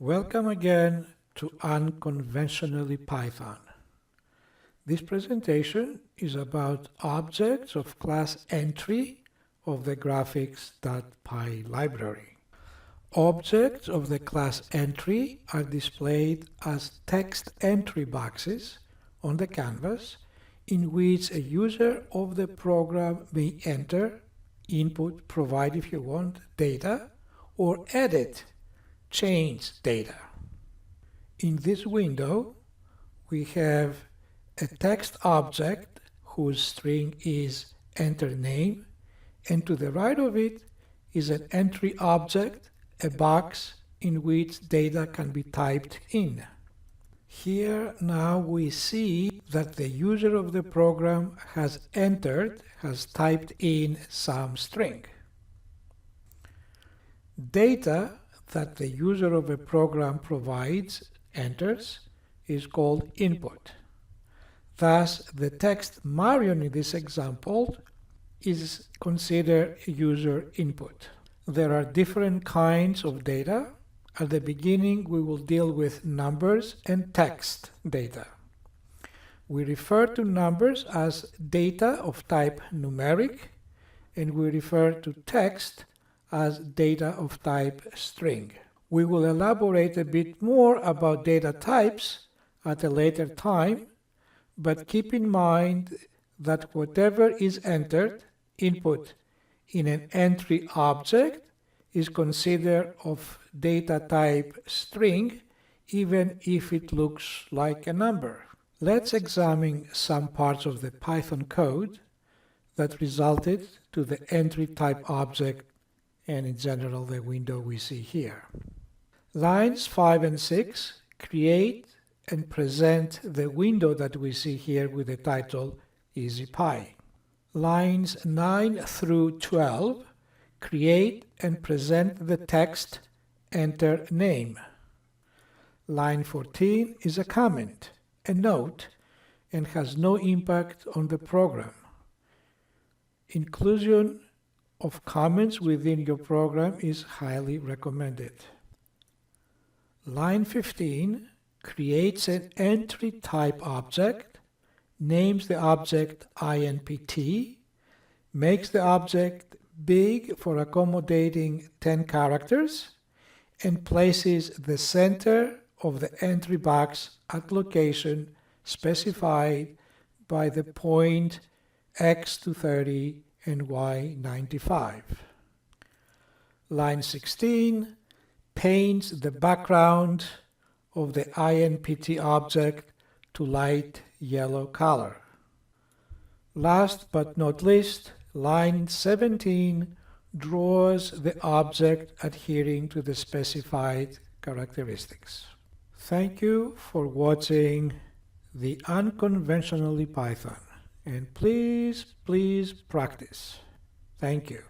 Welcome again to Unconventionally Python. This presentation is about objects of class entry of the graphics.py library. Objects of the class entry are displayed as text entry boxes on the canvas in which a user of the program may enter, input, provide if you want, data, or edit, change data. In this window, we have a text object whose string is enter name, and to the right of it is an entry object, a box in which data can be typed in. Here now we see that the user of the program has typed in some string. Data that the user of a program enters, is called input. Thus, the text Marion in this example is considered user input. There are different kinds of data. At the beginning, we will deal with numbers and text data. We refer to numbers as data of type numeric, and we refer to text as data of type string. We will elaborate a bit more about data types at a later time, but keep in mind that whatever is entered, input, in an entry object is considered of data type string, even if it looks like a number. Let's examine some parts of the Python code that resulted to the entry type object and in general the window we see here. Lines 5 and 6 create and present the window that we see here with the title EasyPy. Lines 9 through 12 create and present the text enter name. Line 14 is a comment, a note, and has no impact on the program. Inclusion of comments within your program is highly recommended. Line 15 creates an entry type object, names the object INPT, makes the object big for accommodating 10 characters, and places the center of the entry box at location specified by the point x to 30 and y 95. Line 16 paints the background of the INPT object to light yellow color. Last but not least, line 17 draws the object adhering to the specified characteristics. Thank you for watching the Unconventionally Python, and please practice. Thank you.